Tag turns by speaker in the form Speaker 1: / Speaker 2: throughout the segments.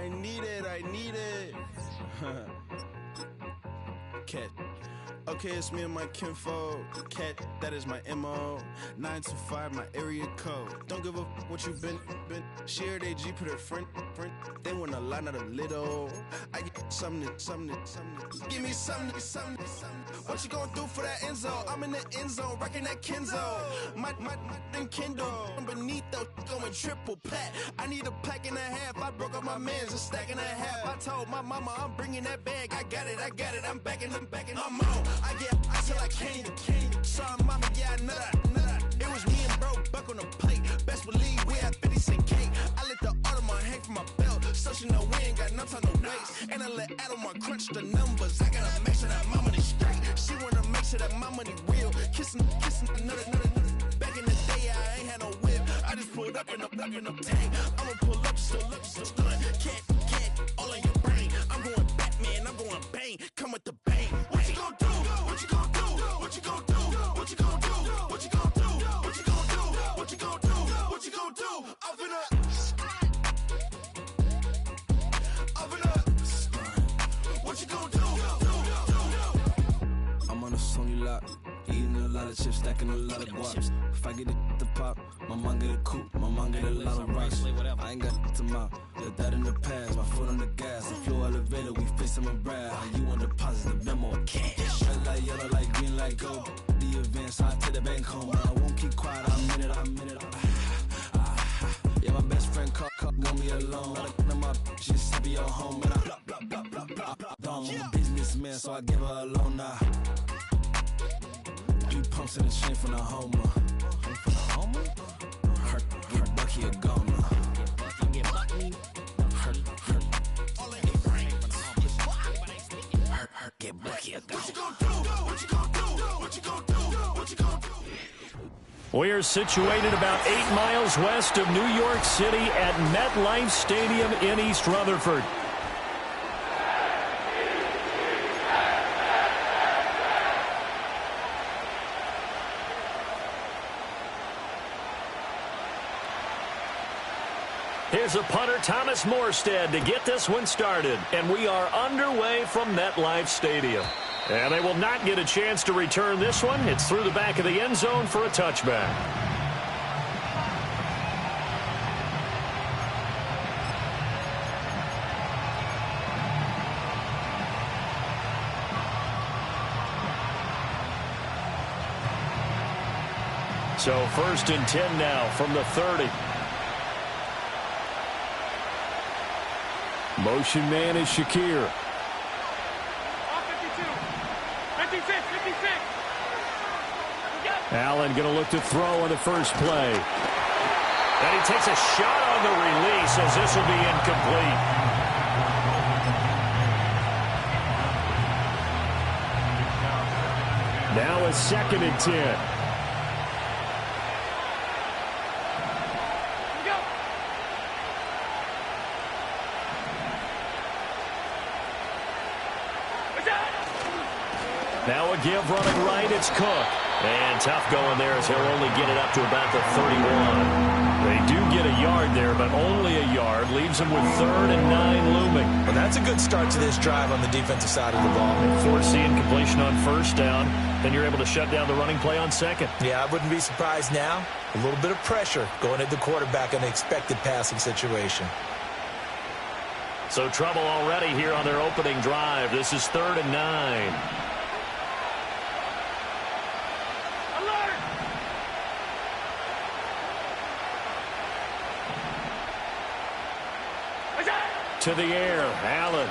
Speaker 1: I need it. Cat. Okay, it's me and my kinfolk. Cat, that is my MO. 925, my area code. Don't give a what you been. Shared AG, put her friend. They want a lot, not a little. I get something. Give me something. What you gonna do for that end zone? I'm in the end zone, rocking that Kenzo. My Kindle. Beneath though, going triple pack. I need a pack and a half. I broke up my mans, a stack and a half. I told my mama I'm bringing that bag. I got it. I'm backing. I'm on. I get till I can't. Sorry, mama, yeah, I know that. It was me and bro, buck on the plate. Best believe we had 50 cent cake. I let the Audemars hang from my belt, so she know we ain't got no time to waste. And I let Adelmar crunch the numbers. I gotta make sure that my money straight. She wanna make sure that my money real. Kissing another. Back in the day, I ain't had no whip. I just pulled up in a tank. I'ma pull up just to stun. Cat, all in your brain. I'm going Batman, I'm going bang. Come with the bang. What you gon' do? What you gon' do? What you gon' do? What you gon' do? What you gon' do? What you gon' do? What you gon' do? What you gon' do? I'm finna. What you gon' do? I'm on a Sony lot, eating a lot of chips, stacking a lot of guaps. If I get it to pop, my mom get a coupe, my mom get a lot of rice. I ain't got to mouth, let that in the past. My foot on the gas, a flow elevator, we facing my brad. How you on deposit the memo cash? Red light, yellow light, green light, go. The events, I take the bank home. I won't keep quiet, I'm in it. Yeah, my best friend called, want me alone. None of my bitches be at home, and I blah. I'm a businessman, so I give her a loan now. 3 pumps in the chain from the Homer. Hurt Bucky a goner. Hurt get Bucky a goner. What you gon' do? What you gon' do? What you gon' do? What you gon' do?
Speaker 2: We are situated about 8 miles west of New York City at MetLife Stadium in East Rutherford. Here's a punter, Thomas Morstead, to get this one started. And we are underway from MetLife Stadium. And they will not get a chance to return this one. It's through the back of the end zone for a touchback. So 1st and 10 now from the 30. Motion man is Shakir.
Speaker 3: 56.
Speaker 2: Allen going to look to throw on the first play. And he takes a shot on the release as this will be incomplete. Now a 2nd and 10. Now a give running right, it's Cook. And tough going there as he'll only get it up to about the 31. They do get a yard there, but only a yard. Leaves them with 3rd and 9 looming.
Speaker 4: Well, that's a good start to this drive on the defensive side of the ball.
Speaker 2: Force the incompletion on 1st down. Then you're able to shut down the running play on 2nd.
Speaker 4: Yeah, I wouldn't be surprised now. A little bit of pressure going at the quarterback on the expected passing situation.
Speaker 2: So trouble already here on their opening drive. This is 3rd and 9. To the air, Allen.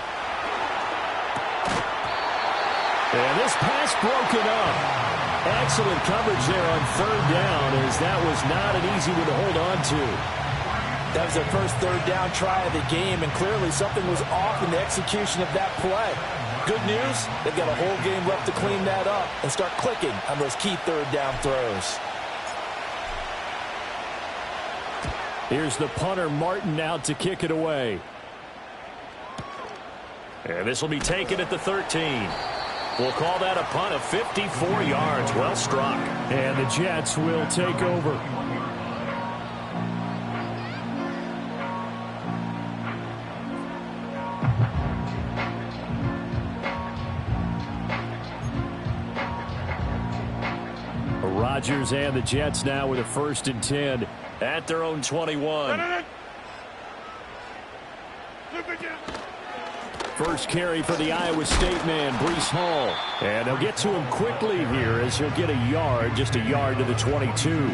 Speaker 2: And this pass broken up. Excellent coverage there on 3rd down, as that was not an easy one to hold on to.
Speaker 4: That was their first 3rd down try of the game, and clearly something was off in the execution of that play. Good news, they've got a whole game left to clean that up and start clicking on those key 3rd down throws.
Speaker 2: Here's the punter, Martin, out to kick it away. And this will be taken at the 13. We'll call that a punt of 54 yards. Well struck. And the Jets will take over. Rodgers and the Jets now with a 1st and 10 at their own 21. First carry for the Iowa State man, Breece Hall. And they'll get to him quickly here as he'll get a yard, just a yard to the 22.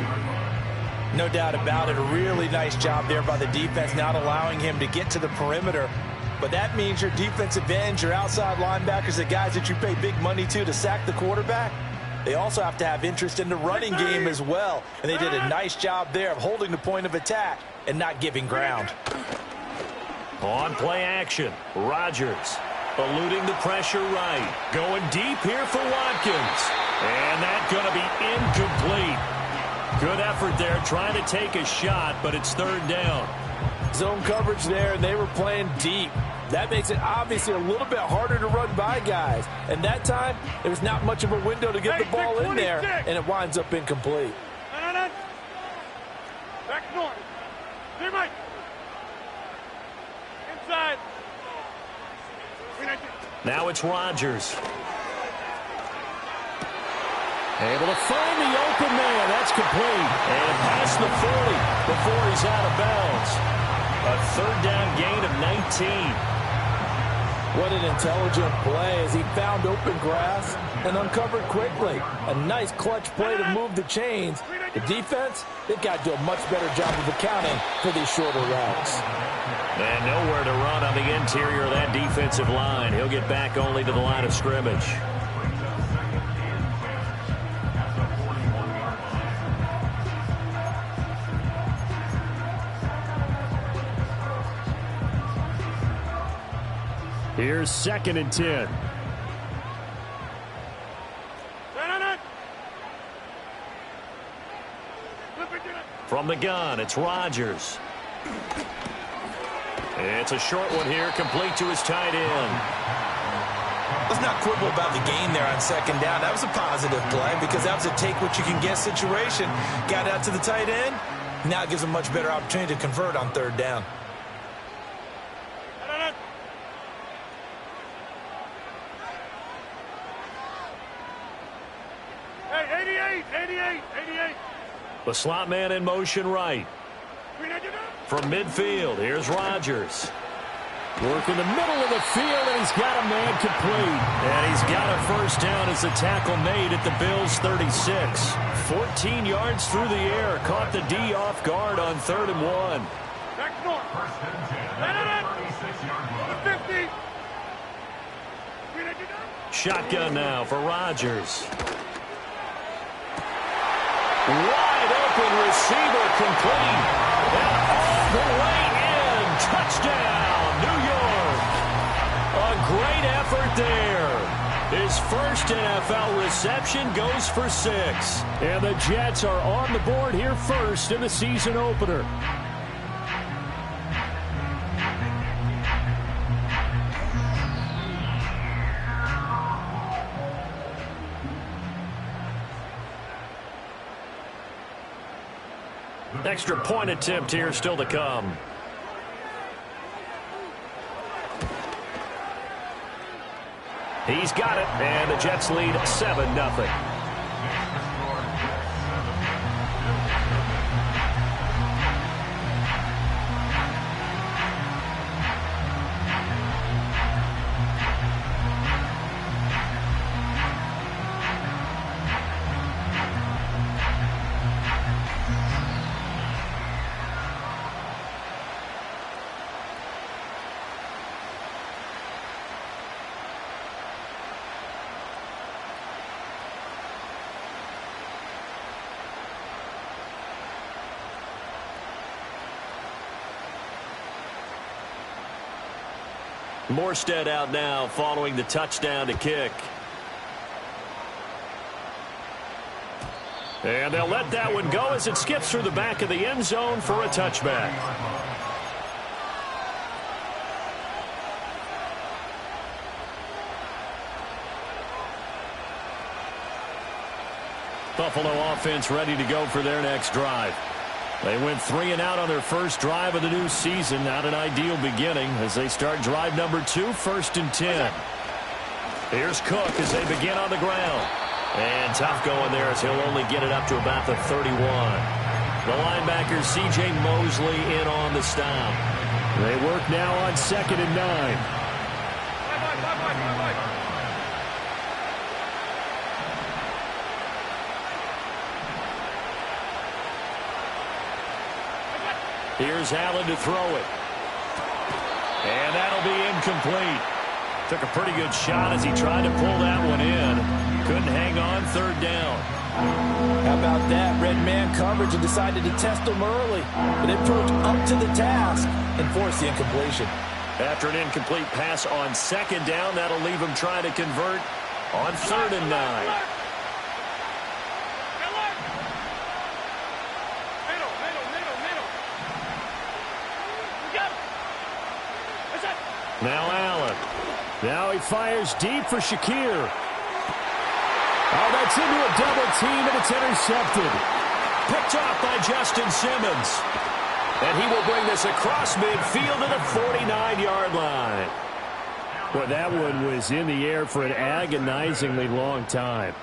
Speaker 4: No doubt about it. A really nice job there by the defense, not allowing him to get to the perimeter. But that means your defensive ends, your outside linebackers, the guys that you pay big money to sack the quarterback, they also have to have interest in the running game as well. And they did a nice job there of holding the point of attack and not giving ground.
Speaker 2: On play action, Rodgers eluding the pressure right. Going deep here for Watkins. And that's going to be incomplete. Good effort there trying to take a shot, but it's 3rd down.
Speaker 4: Zone coverage there, and they were playing deep. That makes it obviously a little bit harder to run by guys. And that time, there was not much of a window to get the ball in there, and it winds up incomplete.
Speaker 3: Back north. Clear Mike. Inside.
Speaker 2: Now it's Rodgers. Able to find the open man. That's complete. And past the 40 before he's out of bounds. A 3rd down gain of 19.
Speaker 4: What an intelligent play as he found open grass and uncovered quickly. A nice clutch play to move the chains. The defense, they've got to do a much better job of accounting for these shorter routes.
Speaker 2: And nowhere to run on the interior of that defensive line. He'll get back only to the line of scrimmage. Here's 2nd and 10. From the gun, it's Rodgers. It's a short one here, complete to his tight end.
Speaker 4: Let's not quibble about the gain there on 2nd down. That was a positive play because that was a take-what-you-can-get situation. Got out to the tight end. Now it gives him a much better opportunity to convert on 3rd down.
Speaker 3: Hey, 88.
Speaker 2: The slot man in motion right. From midfield, here's Rodgers. Work in the middle of the field, and he's got a man complete. And he's got a 1st down as the tackle made at the Bills' 36. 14 yards through the air. Caught the D off guard on 3rd and 1.
Speaker 3: Back north. 50.
Speaker 2: Shotgun now for Rodgers. Wide open receiver complete. And all the way in. Touchdown, New York. A great effort there. His first NFL reception goes for 6. And the Jets are on the board here first in the season opener. Extra point attempt here still to come. He's got it, and the Jets lead 7-0. Morstead out now following the touchdown to kick. And they'll let that one go as it skips through the back of the end zone for a touchback. Buffalo offense ready to go for their next drive. They went 3 and out on their first drive of the new season. Not an ideal beginning as they start drive number 2, 1st and 10. Here's Cook as they begin on the ground. And tough going there as he'll only get it up to about the 31. The linebacker, C.J. Mosley, in on the stop. They work now on 2nd and 9. Here's Allen to throw it. And that'll be incomplete. Took a pretty good shot as he tried to pull that one in. Couldn't hang on 3rd down.
Speaker 4: How about that? Red man coverage and decided to test him early. But it proved up to the task and forced the incompletion.
Speaker 2: After an incomplete pass on 2nd down, that'll leave him trying to convert on 3rd and 9. Now Allen. Now he fires deep for Shakir. Oh, that's into a double team, and it's intercepted. Picked off by Justin Simmons. And he will bring this across midfield to the 49-yard line. Boy, that one was in the air for an agonizingly long time.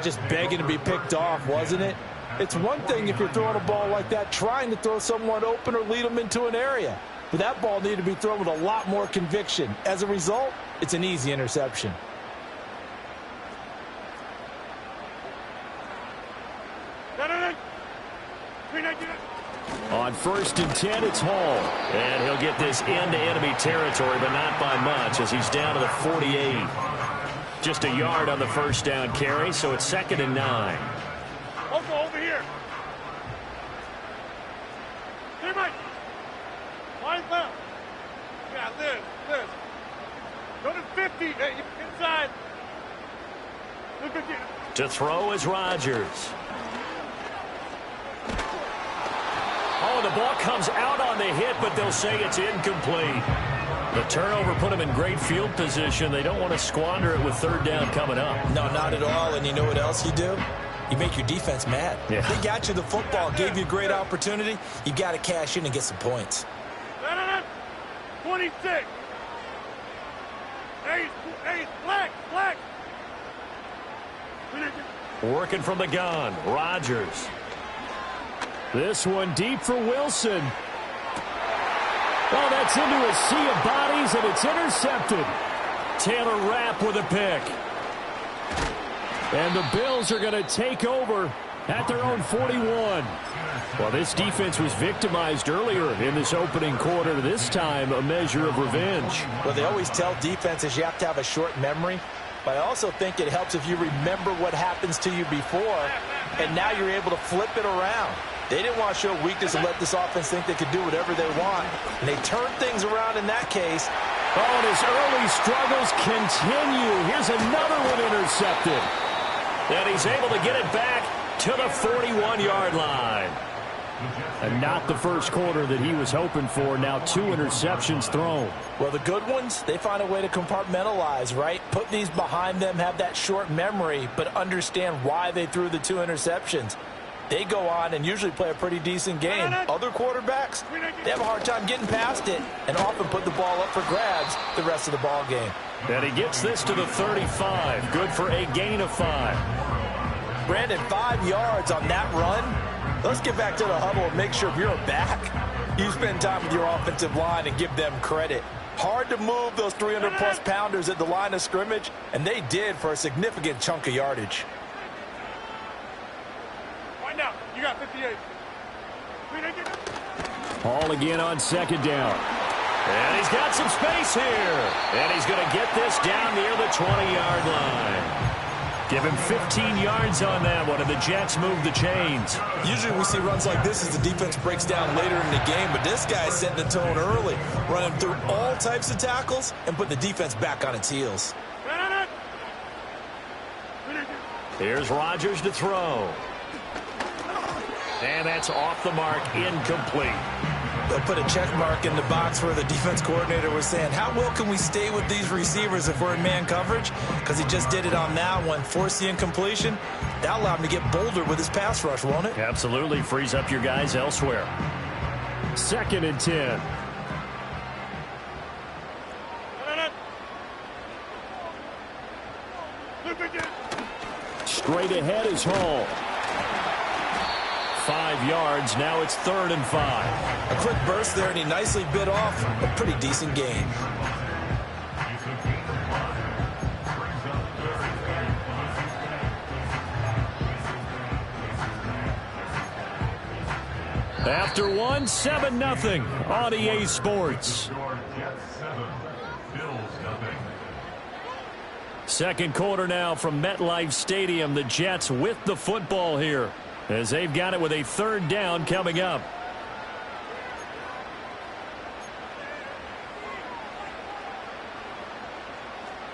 Speaker 4: Just begging to be picked off, wasn't it? It's one thing if you're throwing a ball like that, trying to throw someone open or lead them into an area. But that ball needed to be thrown with a lot more conviction. As a result, it's an easy interception.
Speaker 2: On 1st and 10, it's Hall. And he'll get this into enemy territory, but not by much as he's down to the 48. Just a yard on the 1st down carry, so it's 2nd and 9.
Speaker 3: Over here. Hey, Mike. Line left. Yeah, Liz. Go to 50. Hey, inside. Look at you.
Speaker 2: To throw is Rodgers. Oh, the ball comes out on the hit, but they'll say it's incomplete. The turnover put them in great field position. They don't want to squander it with 3rd down coming up.
Speaker 4: No, not at all. And you know what else you do? You make your defense mad.
Speaker 2: Yeah.
Speaker 4: They got you the football, gave you a great opportunity. You got to cash in and get some points.
Speaker 3: 26. Hey, black.
Speaker 2: Working from the gun, Rodgers. This one deep for Wilson. Oh, that's into a sea of bodies, and it's intercepted. Taylor Rapp with a pick. And the Bills are going to take over at their own 41. Well, this defense was victimized earlier in this opening quarter. This time, a measure of revenge.
Speaker 4: Well, they always tell defenses you have to have a short memory. But I also think it helps if you remember what happens to you before, and now you're able to flip it around. They didn't want to show weakness and let this offense think they could do whatever they want. And they turned things around in that case.
Speaker 2: Oh, and his early struggles continue. Here's another one intercepted. And he's able to get it back to the 41-yard line. And not the first quarter that he was hoping for. Now 2 interceptions thrown.
Speaker 4: Well, the good ones, they find a way to compartmentalize, right? Put these behind them, have that short memory, but understand why they threw the 2 interceptions. They go on and usually play a pretty decent game. Other quarterbacks, they have a hard time getting past it and often put the ball up for grabs the rest of the ball game.
Speaker 2: And he gets this to the 35. Good for a gain of 5.
Speaker 4: Brandon, 5 yards on that run. Let's get back to the huddle and make sure if you're a back, you spend time with your offensive line and give them credit. Hard to move those 300-plus pounders at the line of scrimmage, and they did for a significant chunk of yardage.
Speaker 3: Now, you got 58.
Speaker 2: Hall again on 2nd down. And he's got some space here. And he's going to get this down near the 20-yard line. Give him 15 yards on that one, and the Jets move the chains.
Speaker 4: Usually we see runs like this as the defense breaks down later in the game, but this guy's setting the tone early, running through all types of tackles and put the defense back on its heels.
Speaker 2: Here's Rodgers to throw. And that's off the mark, incomplete.
Speaker 4: They'll put a check mark in the box where the defense coordinator was saying, how well can we stay with these receivers if we're in man coverage? Because he just did it on that one, forced the incompletion. That'll allow him to get bolder with his pass rush, won't it?
Speaker 2: Absolutely, frees up your guys elsewhere. 2nd and 10. straight ahead is Hall. 5 yards. Now it's 3rd and 5.
Speaker 4: A quick burst there, and he nicely bit off a pretty decent gain.
Speaker 2: After 1, 7-0 on EA Sports. Second quarter now from MetLife Stadium. The Jets with the football here as they've got it with a 3rd down coming up.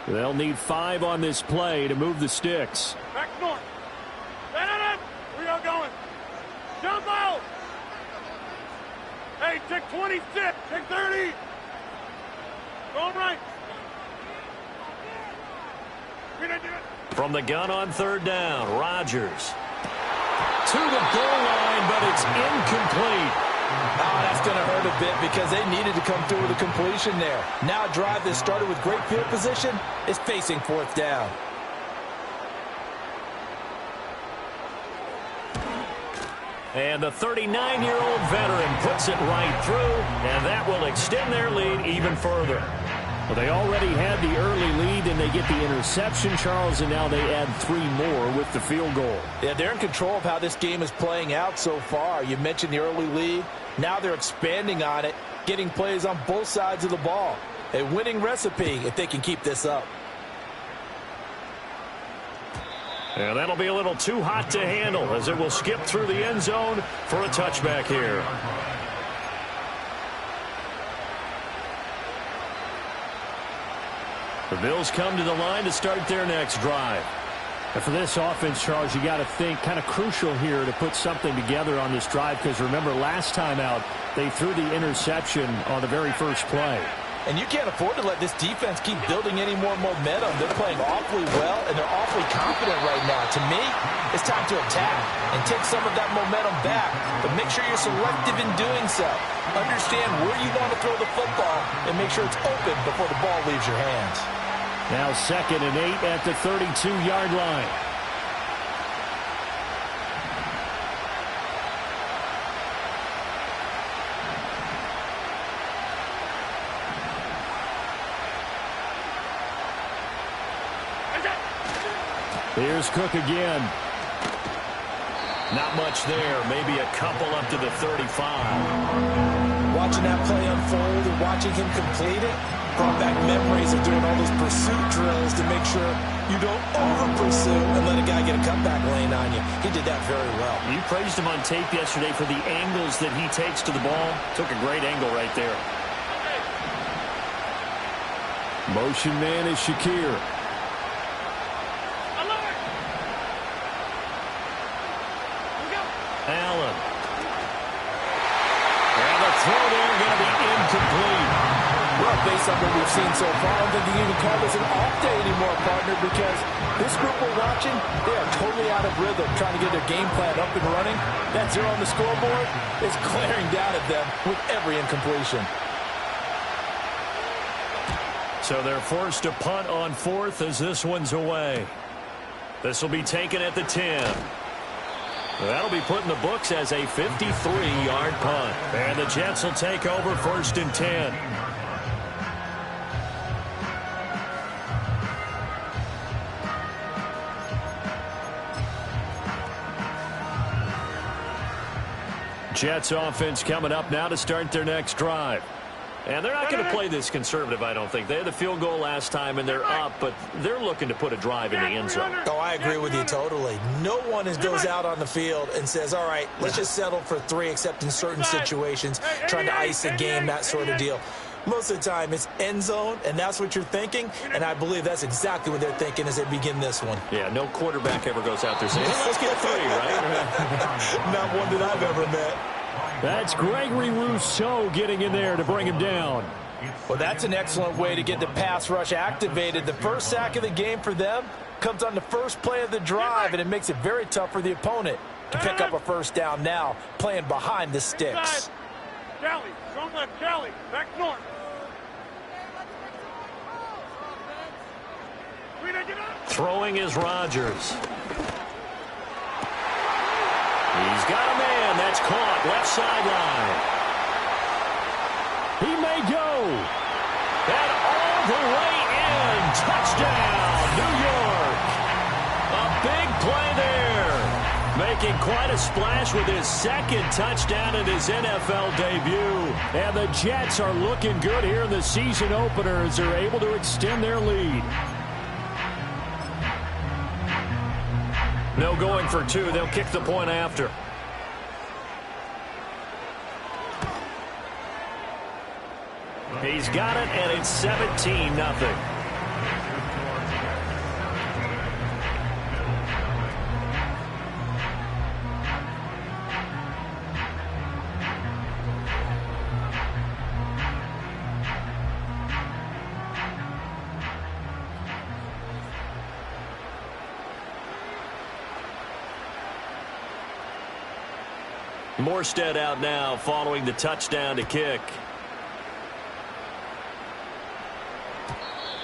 Speaker 2: They'll need 5 on this play to move the sticks.
Speaker 3: Back north. Where y'all going? Jump out! Hey, check 26. Check 30. Going right.
Speaker 2: From the gun on 3rd down, Rodgers. To the goal line, but it's incomplete.
Speaker 4: Oh, that's going to hurt a bit because they needed to come through with a completion there. Now a drive that started with great field position is facing 4th down.
Speaker 2: And the 39-year-old veteran puts it right through, and that will extend their lead even further. Well, they already had the early lead, and they get the interception, Charles, and now they add 3 more with the field goal.
Speaker 4: Yeah, they're in control of how this game is playing out so far. You mentioned the early lead. Now they're expanding on it, getting plays on both sides of the ball. A winning recipe if they can keep this up.
Speaker 2: And that'll be a little too hot to handle as it will skip through the end zone for a touchback here. The Bills come to the line to start their next drive. And for this offense, Charles, you got to think kind of crucial here to put something together on this drive because remember last time out they threw the interception on the very first play.
Speaker 4: And you can't afford to let this defense keep building any more momentum. They're playing awfully well, and they're awfully confident right now. To me, it's time to attack and take some of that momentum back. But make sure you're selective in doing so. Understand where you want to throw the football and make sure it's open before the ball leaves your hands.
Speaker 2: Now 2nd and 8 at the 32-yard line. Here's Cook again. Not much there. Maybe a couple up to the 35.
Speaker 4: Watching that play unfold and watching him complete it brought back memories of doing all those pursuit drills to make sure you don't over-pursue and let a guy get a cutback lane on you. He did that very well.
Speaker 2: You praised him on tape yesterday for the angles that he takes to the ball. Took a great angle right there. Motion man is Shakir. Allen. And the throw there going to be incomplete.
Speaker 4: Well, based on what we've seen so far, I don't think you can even call this an off day anymore, partner, because this group we're watching, they are totally out of rhythm, trying to get their game plan up and running. That 0 on the scoreboard is glaring down at them with every incompletion.
Speaker 2: So they're forced to punt on 4th as this one's away. This will be taken at the 10. That'll be put in the books as a 53-yard punt. And the Jets will take over 1st and 10. Jets offense coming up now to start their next drive. And they're not going to play this conservative, I don't think. They had the field goal last time, and they're up, but they're looking to put a drive in the end zone.
Speaker 4: Oh, I agree with you totally. No one goes out on the field and says, all right, let's just settle for 3, except in certain situations, trying to ice a game, that sort of deal. Most of the time, it's end zone, and that's what you're thinking, and I believe that's exactly what they're thinking as they begin this one.
Speaker 2: Yeah, no quarterback ever goes out there saying, hey, let's get 3, right?
Speaker 4: Not one that I've ever met.
Speaker 2: That's Gregory Rousseau getting in there to bring him down.
Speaker 4: Well, that's an excellent way to get the pass rush activated. The first sack of the game for them comes on the first play of the drive, and it makes it very tough for the opponent to pick up a first down now, playing behind the sticks.
Speaker 3: Cali, strong left, Cali, back north.
Speaker 2: Throwing is Rodgers. He's got a man. That's caught. Left sideline. He may go. And all the way in. Touchdown, New York. A big play there. Making quite a splash with his second touchdown in his NFL debut. And the Jets are looking good here in the season opener as they're able to extend their lead. No going for two. They'll kick the point after. He's got it, and it's 17-0. Morstead out now following the touchdown to kick.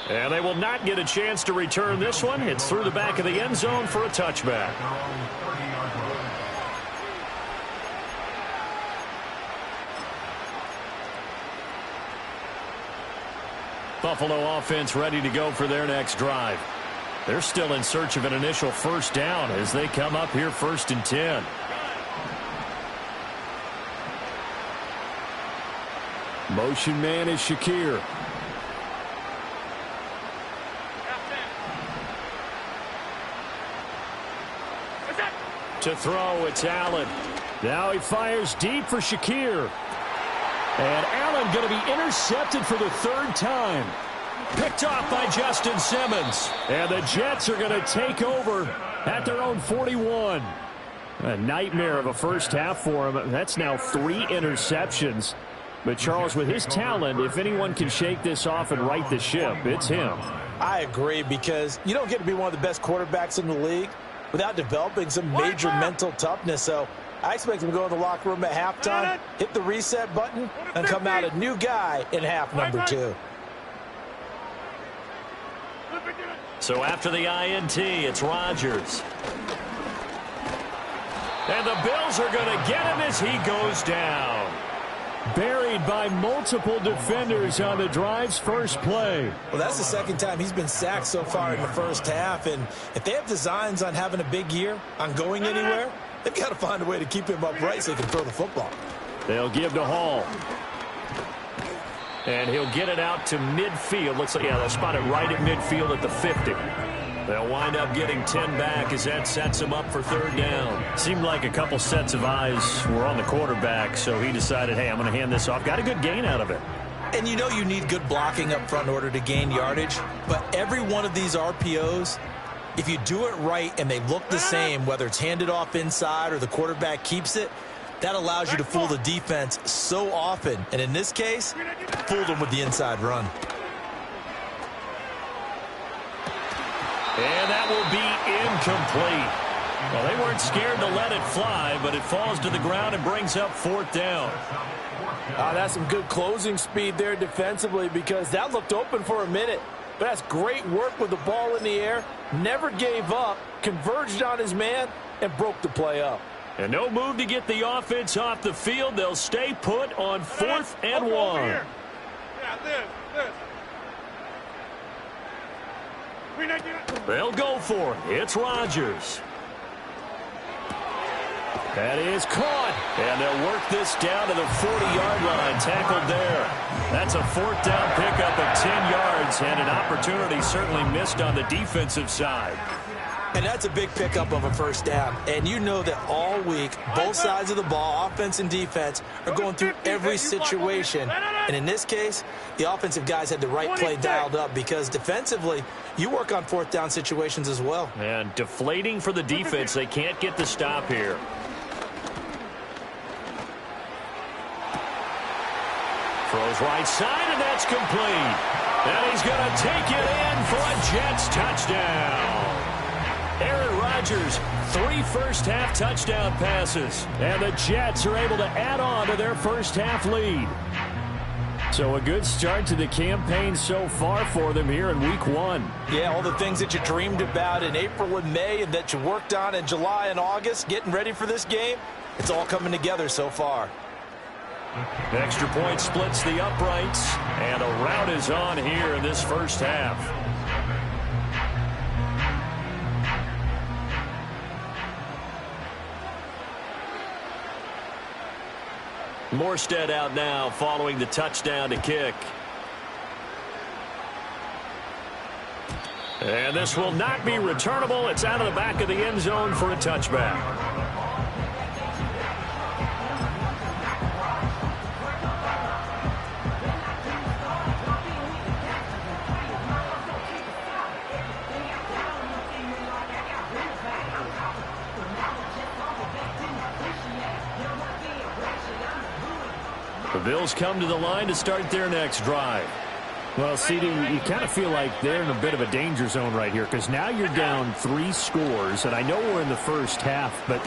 Speaker 2: And they will not get a chance to return this one. It's through the back of the end zone for a touchback. Buffalo offense ready to go for their next drive. They're still in search of an initial first down as they come up here 1st and 10. Motion man is Shakir. To throw, it's Allen. Now he fires deep for Shakir. And Allen going to be intercepted for the 3rd time. Picked off by Justin Simmons. And the Jets are going to take over at their own 41. A nightmare of a first half for him. That's now 3 interceptions. But, Charles, with his talent, if anyone can shake this off and right the ship, it's him.
Speaker 4: I agree, because you don't get to be one of the best quarterbacks in the league without developing some major mental toughness. So I expect him to go in the locker room at halftime, hit the reset button, and come out a new guy in half number 2.
Speaker 2: So after the INT, it's Rodgers. And the Bills are going to get him as he goes down. Buried by multiple defenders on the drive's first play.
Speaker 4: Well, that's the 2nd time he's been sacked so far in the first half. And if they have designs on having a big year, on going anywhere, they've got to find a way to keep him upright so he can throw the football.
Speaker 2: They'll give to Hall. And he'll get it out to midfield. Looks like, yeah, they'll spot it right at midfield at the 50. They'll wind up getting 10 back as that sets him up for 3rd down. Seemed like a couple sets of eyes were on the quarterback, so he decided, hey, I'm going to hand this off. Got a good gain out of it.
Speaker 4: And you know you need good blocking up front in order to gain yardage, but every one of these RPOs, if you do it right and they look the same, whether it's handed off inside or the quarterback keeps it, that allows you to fool the defense so often. And in this case, fooled them with the inside run.
Speaker 2: And that will be incomplete. Well, they weren't scared to let it fly, but it falls to the ground and brings up 4th down.
Speaker 4: That's some good closing speed there defensively, because that looked open for a minute. But that's great work with the ball in the air. Never gave up, converged on his man, and broke the play up.
Speaker 2: And no move to get the offense off the field. They'll stay put on 4th and 1.
Speaker 3: Yeah, this.
Speaker 2: They'll go for it. It's Rodgers. That is caught. And they'll work this down to the 40-yard line. Tackled there. That's a 4th down pickup of 10 yards, and an opportunity certainly missed on the defensive side.
Speaker 4: And that's a big pickup of a 1st down. And you know that all week, both sides of the ball, offense and defense, are going through every situation. And in this case, the offensive guys had the right play dialed up, because defensively, you work on 4th down situations as well.
Speaker 2: And deflating for the defense. They can't get the stop here. Throws right side, and that's complete. And he's going to take it in for a Jets touchdown. Aaron Rodgers, 3 first-half touchdown passes. And the Jets are able to add on to their first-half lead. So a good start to the campaign so far for them here in week 1.
Speaker 4: Yeah, all the things that you dreamed about in April and May and that you worked on in July and August, getting ready for this game, it's all coming together so far.
Speaker 2: The extra point splits the uprights, and a rout is on here in this first half. Morstead out now following the touchdown to kick. And this will not be returnable. It's out of the back of the end zone for a touchback. The Bills come to the line to start their next drive. Well, CD, you kind of feel like they're in a bit of a danger zone right here because now you're down 3 scores, and I know we're in the first half, but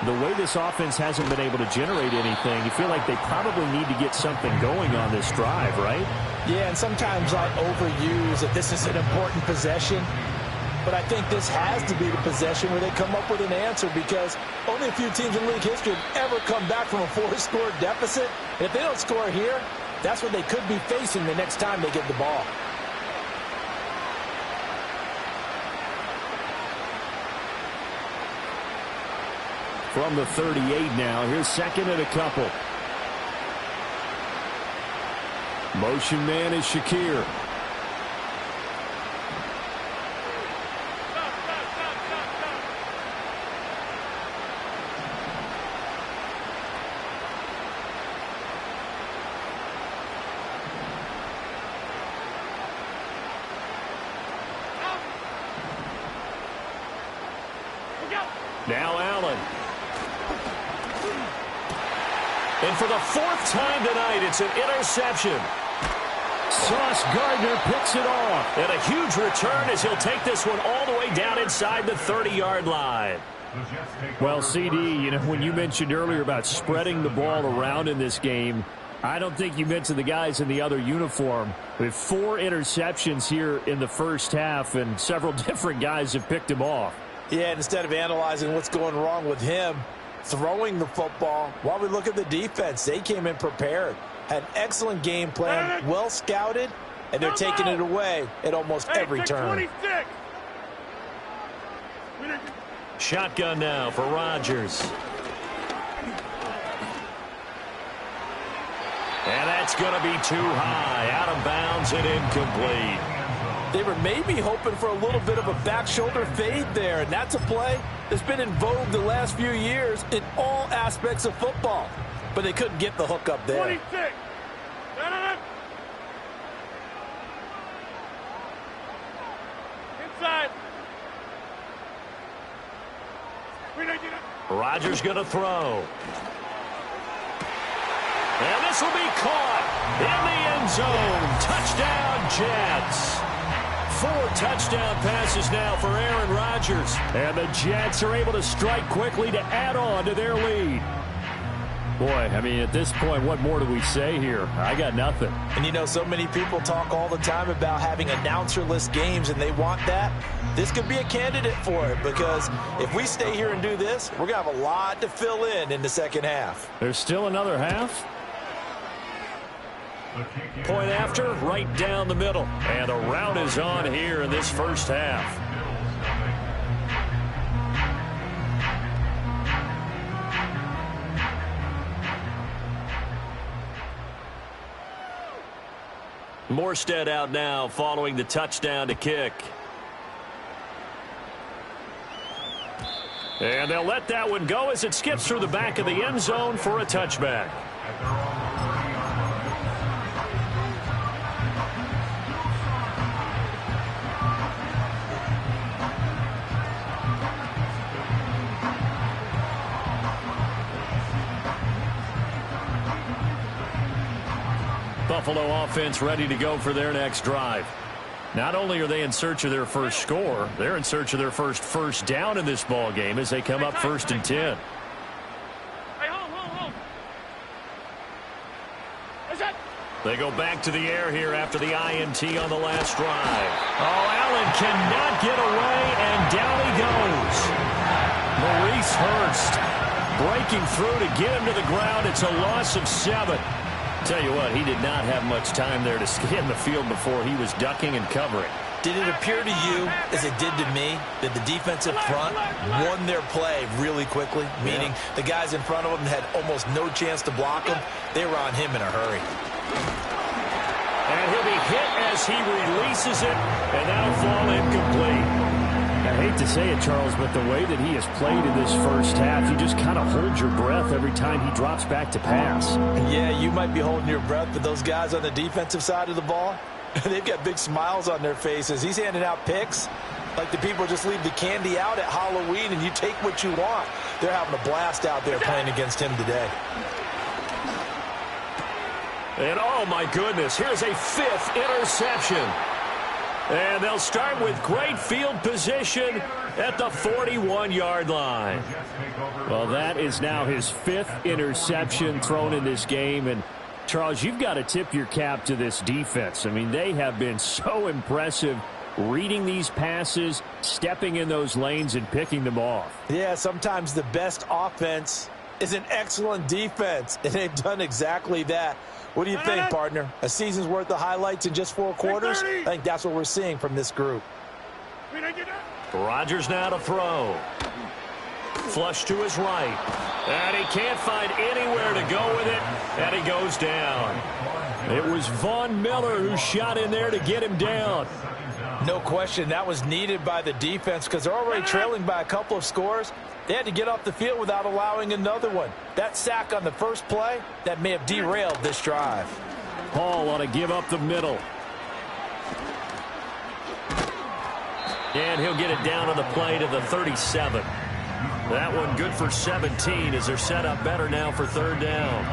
Speaker 2: the way this offense hasn't been able to generate anything, you feel like they probably need to get something going on this drive, right?
Speaker 4: Yeah, and sometimes I overuse that this is an important possession. But I think this has to be the possession where they come up with an answer because only a few teams in league history have ever come back from a 4-score deficit. And if they don't score here, that's what they could be facing the next time they get the ball.
Speaker 2: From the 38 now, here's second and a couple. Motion man is Shakir. Now Allen. And for the 4th time tonight, it's an interception. Sauce Gardner picks it off. And a huge return as he'll take this one all the way down inside the 30-yard line. Well, CD, you know, when you mentioned earlier about spreading the ball around in this game, I don't think you mentioned the guys in the other uniform. We have 4 interceptions here in the first half, and several different guys have picked him off.
Speaker 4: Yeah, and instead of analyzing what's going wrong with him, throwing the football, while we look at the defense, they came in prepared. Had an excellent game plan, well scouted, and they're taking it away at almost every turn.
Speaker 3: 26.
Speaker 2: Shotgun now for Rodgers. And that's going to be too high, out of bounds and incomplete.
Speaker 4: They were maybe hoping for a little bit of a back shoulder fade there, and that's a play that's been in vogue the last few years in all aspects of football. But they couldn't get the hook up there.
Speaker 3: 26. Inside.
Speaker 2: Rodgers going to throw. And this will be caught in the end zone. Touchdown, Jets. 4 touchdown passes now for Aaron Rodgers. And the Jets are able to strike quickly to add on to their lead. Boy, I mean, at this point, what more do we say here? I got nothing.
Speaker 4: And, you know, so many people talk all the time about having announcer-less games, and they want that. This could be a candidate for it because if we stay here and do this, we're going to have a lot to fill in the second half.
Speaker 2: There's still another half. Point after, right down the middle. And a rout is on here in this first half. Morstead out now following the touchdown to kick. And they'll let that one go as it skips through the back of the end zone for a touchback. Buffalo offense ready to go for their next drive. Not only are they in search of their first score, they're in search of their first down in this ball game as they come up 1st and 10.
Speaker 3: Hey, hold. Is that?
Speaker 2: They go back to the air here after the INT on the last drive. Oh, Allen cannot get away, and down he goes. Maurice Hurst breaking through to get him to the ground. It's a loss of 7. Tell you what, he did not have much time there to scan the field before he was ducking and covering.
Speaker 4: Did it appear to you, as it did to me, that the defensive front won their play really quickly? Meaning the guys in front of them had almost no chance to block him. They were on him in a hurry.
Speaker 2: And he'll be hit as he releases it, and that'll fall incomplete. I hate to say it, Charles, but the way that he has played in this first half, you just kind of hold your breath every time he drops back to pass.
Speaker 4: Yeah, you might be holding your breath, but those guys on the defensive side of the ball, they've got big smiles on their faces. He's handing out picks like the people just leave the candy out at Halloween and you take what you want. They're having a blast out there playing against him today.
Speaker 2: And oh my goodness, here's a 5th interception. And they'll start with great field position at the 41-yard line. Well, that is now his 5th interception thrown in this game. And, Charles, you've got to tip your cap to this defense. I mean, they have been so impressive reading these passes, stepping in those lanes, and picking them off.
Speaker 4: Yeah, sometimes the best offense is an excellent defense, and they've done exactly that. What do you think, partner? A season's worth of highlights in just 4 quarters? I think that's what we're seeing from this group.
Speaker 2: Rodgers now to throw. Flush to his right. And he can't find anywhere to go with it, and he goes down. It was Von Miller who shot in there to get him down.
Speaker 4: No question, that was needed by the defense because they're already trailing by a couple of scores. They had to get off the field without allowing another one. That sack on the first play, that may have derailed this drive.
Speaker 2: Hall want to give up the middle. And he'll get it down on the play to the 37. That one good for 17 as they're set up better now for 3rd down.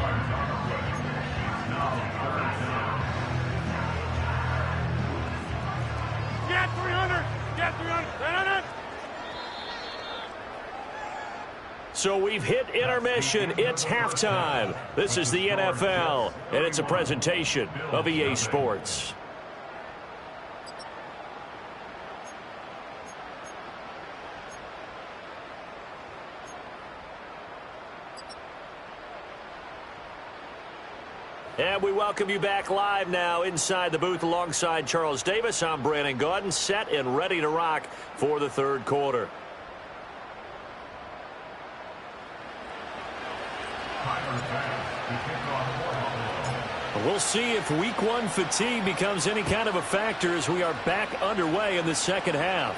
Speaker 3: Get 300! Get 300!
Speaker 2: So we've hit intermission. It's halftime. This is the NFL, and it's a presentation of EA Sports. And we welcome you back live now inside the booth alongside Charles Davis. I'm Brandon Gaudin, set and ready to rock for the 3rd quarter. We'll see if week 1 fatigue becomes any kind of a factor as we are back underway in the 2nd half.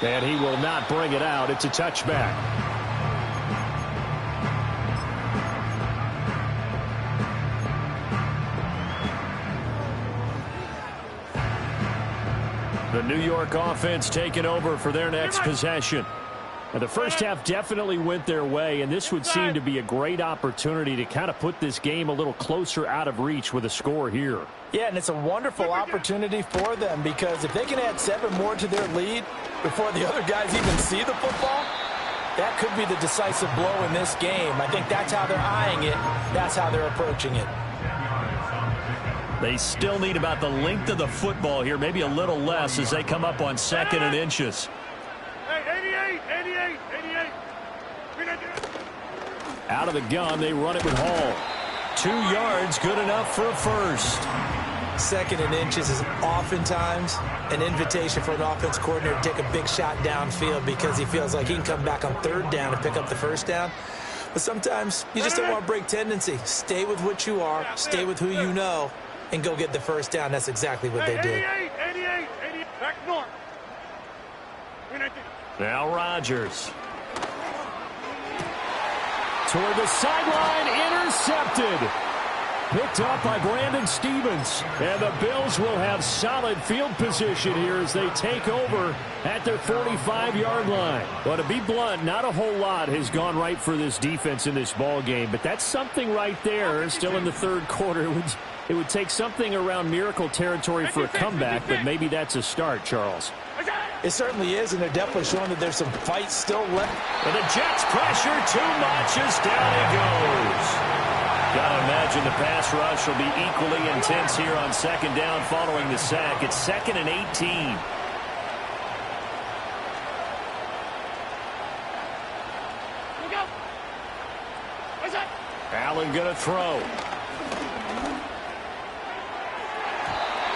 Speaker 2: And he will not bring it out. It's a touchback. The New York offense taking over for their next possession. And the first half definitely went their way, and this would seem to be a great opportunity to kind of put this game a little closer out of reach with a score here.
Speaker 4: Yeah, and it's a wonderful opportunity for them because if they can add 7 more to their lead before the other guys even see the football, that could be the decisive blow in this game. I think that's how they're eyeing it. That's how they're approaching it.
Speaker 2: They still need about the length of the football here, maybe a little less as they come up on 2nd and inches.
Speaker 3: Hey, 88.
Speaker 2: Out of the gun, they run it with Hall. 2 yards, good enough for a first.
Speaker 4: 2nd and inches is oftentimes an invitation for an offense coordinator to take a big shot downfield because he feels like he can come back on 3rd down and pick up the first down. But sometimes you just don't want to break tendency. Stay with what you are, stay with who you know, and go get the first down. That's exactly what they did.
Speaker 3: 88. Back north.
Speaker 2: Now Rodgers. Toward the sideline, intercepted. Picked up by Brandon Stevens. And the Bills will have solid field position here as they take over at their 45-yard line. Well, to be blunt, not a whole lot has gone right for this defense in this ball game, but that's something right there. Still in the 3rd quarter. It would take something around miracle territory for a comeback, but maybe that's a start, Charles.
Speaker 4: It certainly is, and they're definitely showing that there's some fight still left.
Speaker 2: And the Jets pressure too much as down he goes. Gotta imagine the pass rush will be equally intense here on second down following the sack. It's 2nd and 18. Allen gonna throw.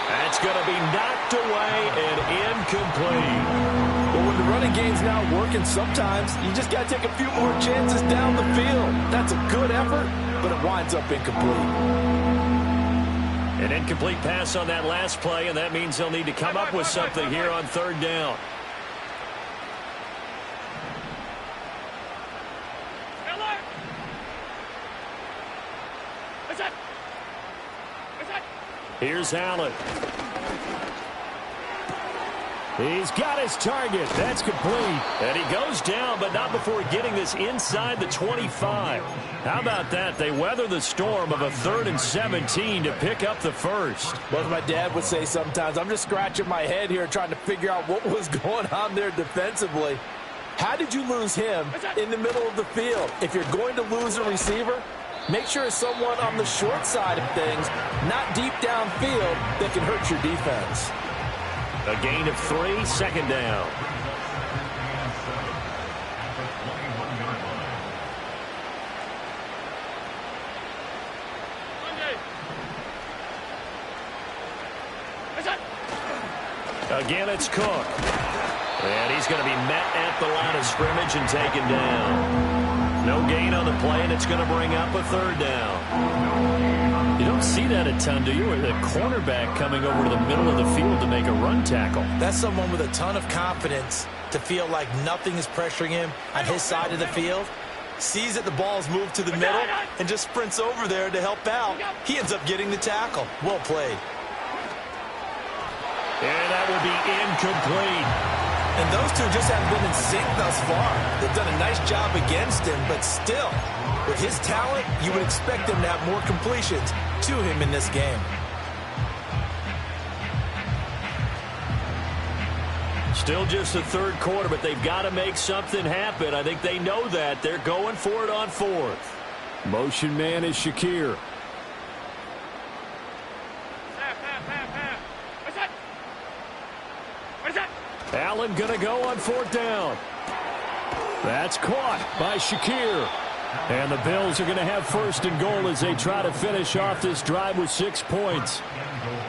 Speaker 2: That's going to be knocked away and incomplete.
Speaker 4: But when the running game's not working, sometimes you just got to take a few more chances down the field. That's a good effort, but it winds up incomplete.
Speaker 2: An incomplete pass on that last play, and that means they'll need to come up with something here on 3rd down. Here's Allen. He's got his target. That's complete. And he goes down, but not before getting this inside the 25. How about that? They weather the storm of a 3rd and 17 to pick up the first.
Speaker 4: Well, as my dad would say sometimes, I'm just scratching my head here trying to figure out what was going on there defensively. How did you lose him in the middle of the field? If you're going to lose a receiver, make sure it's someone on the short side of things, not deep downfield, that can hurt your defense.
Speaker 2: A gain of 3, 2nd down. Again, it's Cook. And he's going to be met at the line of scrimmage and taken down. No gain on the play, and it's going to bring up a 3rd down. You don't see that a ton, do you? The cornerback coming over to the middle of the field to make a run tackle.
Speaker 5: That's someone with a ton of confidence to feel like nothing is pressuring him on his side of the field. Sees that the ball's moved to the middle and just sprints over there to help out. He ends up getting the tackle. Well played.
Speaker 2: And that will be incomplete.
Speaker 5: And those two just haven't been in sync thus far. They've done a nice job against him, but still, with his talent, you would expect him to have more completions to him in this game.
Speaker 2: Still just the 3rd quarter, but they've got to make something happen. I think they know that. They're going for it on 4th. Motion man is Shakir. Allen going to go on 4th down. That's caught by Shakir. And the Bills are going to have 1st and goal as they try to finish off this drive with 6 points.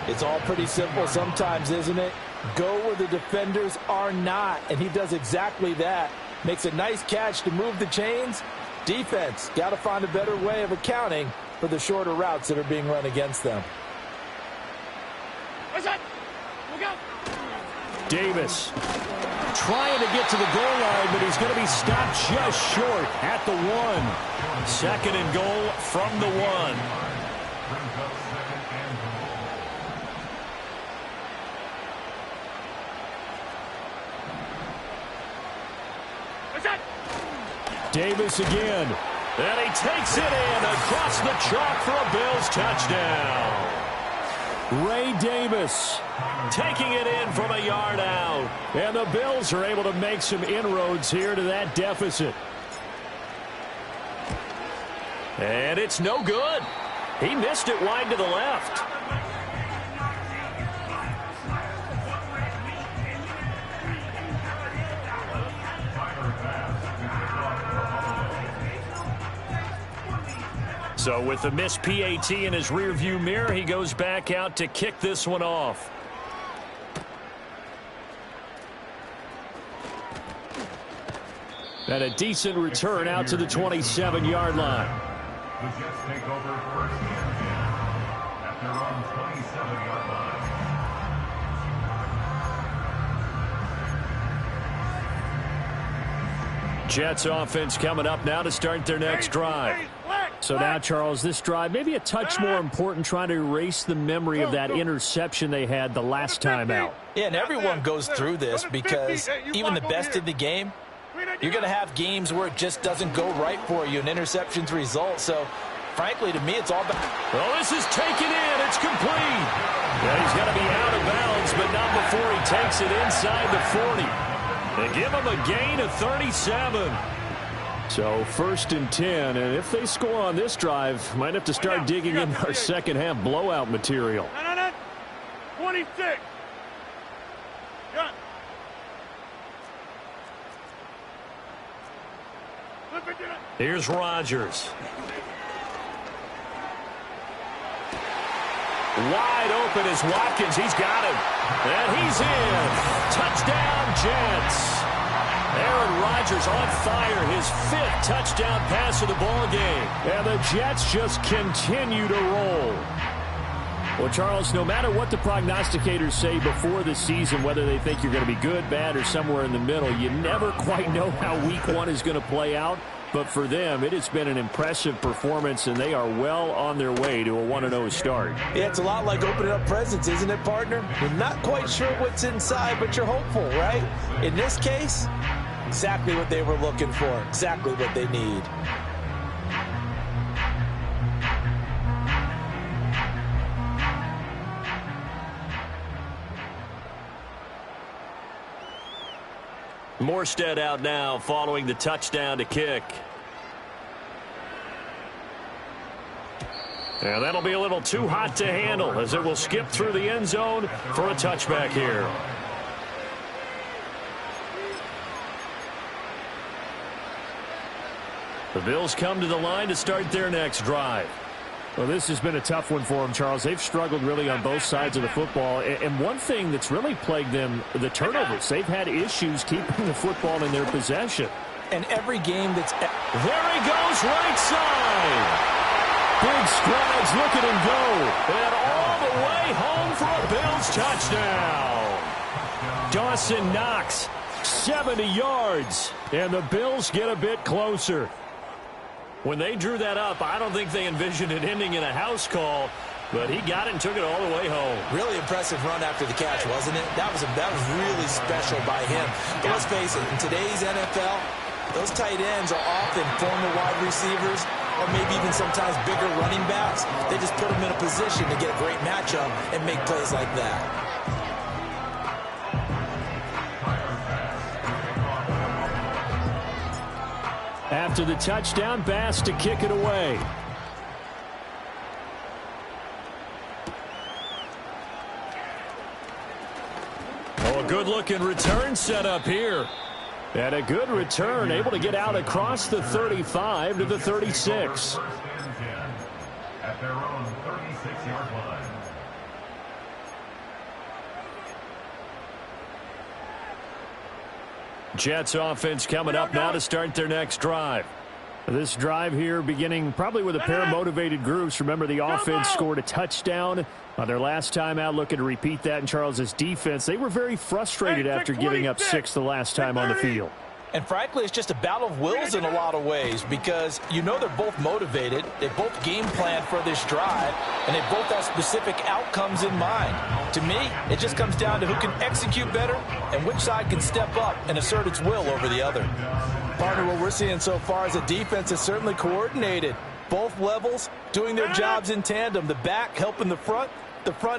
Speaker 4: It's all pretty simple sometimes, isn't it? Go where the defenders are not, and he does exactly that. Makes a nice catch to move the chains. Defense, got to find a better way of accounting for the shorter routes that are being run against them.
Speaker 2: Davis trying to get to the goal line, but he's going to be stopped just short at the 1. 2nd and goal from the 1. Davis again. And he takes it in across the chalk for a Bills touchdown. Ray Davis taking it in from a yard out. And the Bills are able to make some inroads here to that deficit. And it's no good. He missed it wide to the left. So with the missed PAT in his rearview mirror, he goes back out to kick this one off. And a decent return out to the 27-yard line.
Speaker 6: The Jets take over 1st and 10 at their own 27-yard line.
Speaker 2: Jets offense coming up now to start their next drive. So now, Charles, this drive maybe a touch more important, trying to erase the memory of that interception they had the last time out.
Speaker 5: Yeah, and everyone goes through this because even the best in the game, you're going to have games where it just doesn't go right for you, and interceptions result. So, frankly, to me, it's all about...
Speaker 2: Well, this is taken in. It's complete. Yeah, he's got to be out of bounds, but not before he he takes it inside the 40. They give him a gain of 37. So 1st and 10, and if they score on this drive, might have to start digging in our second half blowout material.
Speaker 3: 26. Gun.
Speaker 2: Here's Rodgers. Wide open is Watkins. He's got him. And he's in. Touchdown, Jets. Aaron Rodgers on fire. His 5th touchdown pass of the ball game. And the Jets just continue to roll. Well, Charles, no matter what the prognosticators say before the season, whether they think you're going to be good, bad, or somewhere in the middle, you never quite know how week 1 is going to play out. But for them, it has been an impressive performance, and they are well on their way to a 1-0 start.
Speaker 4: Yeah, it's a lot like opening up presents, isn't it, partner? You're not quite sure what's inside, but you're hopeful, right? In this case, exactly what they were looking for, exactly what they need.
Speaker 2: Morstead out now following the touchdown to kick. And that'll be a little too hot to handle as it will skip through the end zone for a touchback here. The Bills come to the line to start their next drive. Well, this has been a tough one for them, Charles. They've struggled really on both sides of the football. And one thing that's really plagued them, the turnovers. They've had issues keeping the football in their possession.
Speaker 4: And every game that's...
Speaker 2: There he goes, right side. Big strides, look at him go. And all the way home for a Bills touchdown. Dawson Knox, 70 yards. And the Bills get a bit closer. When they drew that up, I don't think they envisioned it ending in a house call, but he got it and took it all the way home.
Speaker 4: Really impressive run after the catch, wasn't it? That was really special by him. But let's face it, in today's NFL, those tight ends are often former wide receivers or maybe even sometimes bigger running backs. They just put them in a position to get a great matchup and make plays like that.
Speaker 2: After the touchdown, Bass to kick it away. Oh, a good-looking return set up here. And a good return, able to get out across the 35 to the 36.
Speaker 6: At their own 36-yard line.
Speaker 2: Jets offense coming up now to start their next drive. This drive here beginning probably with a pair of motivated groups. Remember, the offense scored a touchdown on their last time out, looking to repeat that in Charles's defense. They were very frustrated after giving up 6 the last time on the field.
Speaker 4: And frankly, it's just a battle of wills in a lot of ways because you know they're both motivated. They both game plan for this drive, and they both have specific outcomes in mind. To me, it just comes down to who can execute better and which side can step up and assert its will over the other. Partner, what we're seeing so far is a defense is certainly coordinated. Both levels doing their jobs in tandem. The back helping the front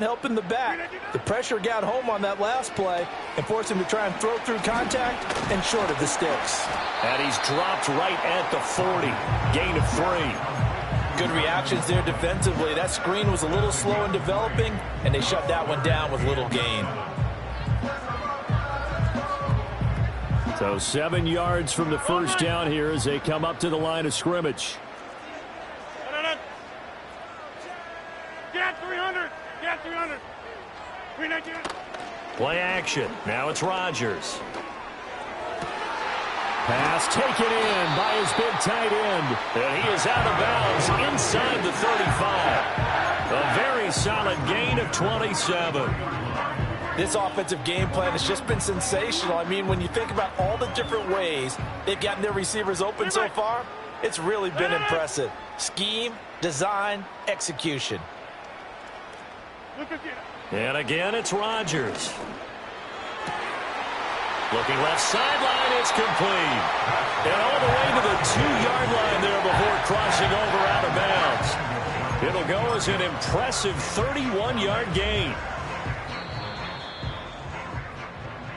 Speaker 4: helping the back. The pressure got home on that last play and forced him to try and throw through contact and short of the sticks.
Speaker 2: And he's dropped right at the 40. Gain of 3.
Speaker 4: Good reactions there defensively. That screen was a little slow in developing, and they shut that one down with little gain.
Speaker 2: So 7 yards from the first down here as they come up to the line of scrimmage.
Speaker 3: Get 300. Get 300.
Speaker 2: Play action. Now it's Rodgers. Pass taken in by his big tight end. And he is out of bounds inside the 35. A very solid gain of 27.
Speaker 4: This offensive game plan has just been sensational. I mean, when you think about all the different ways they've gotten their receivers open so far, it's really been impressive. Scheme, design, execution.
Speaker 2: And again, it's Rodgers. Looking left sideline, it's complete. And all the way to the 2-yard line there before crossing over out of bounds. It'll go as an impressive 31-yard gain.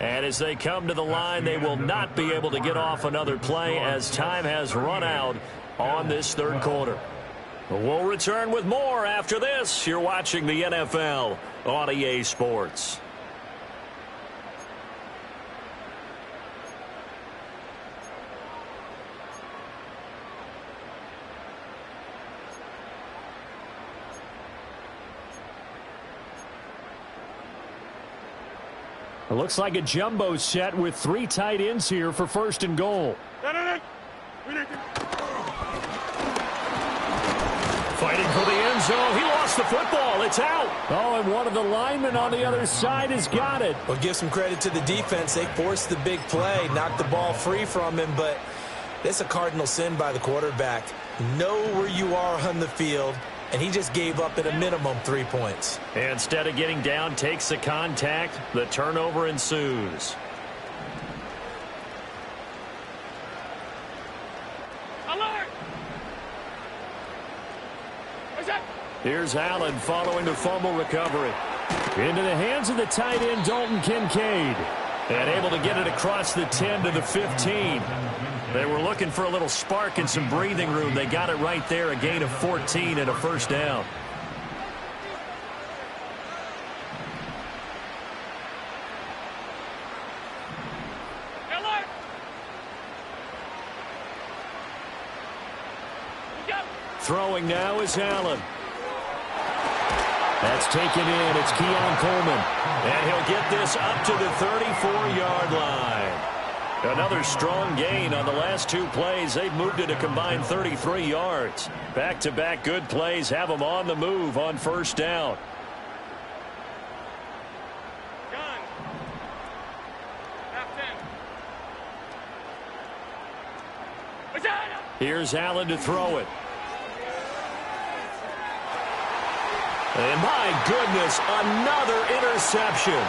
Speaker 2: And as they come to the line, they will not be able to get off another play as time has run out on this third quarter. We'll return with more after this. You're watching the NFL on EA Sports. It looks like a jumbo set with 3 tight ends here for first and goal. Fighting for the end zone. He lost the football. It's out. Oh, and one of the linemen on the other side has got it.
Speaker 5: Well, give some credit to the defense. They forced the big play, knocked the ball free from him, but it's a cardinal sin by the quarterback. Know where you are on the field, and he just gave up at a minimum 3 points.
Speaker 2: Instead of getting down, takes the contact. The turnover ensues.
Speaker 3: Alert!
Speaker 2: Here's Allen following the fumble recovery. Into the hands of the tight end, Dalton Kincaid. And able to get it across the 10 to the 15. They were looking for a little spark and some breathing room. They got it right there, a gain of 14 and a first down. Throwing now is Allen. That's taken in. It's Keon Coleman. And he'll get this up to the 34-yard line. Another strong gain on the last 2 plays. They've moved it a combined 33 yards. Back-to-back good plays have them on the move on first down. Here's Allen to throw it. And my goodness, another interception.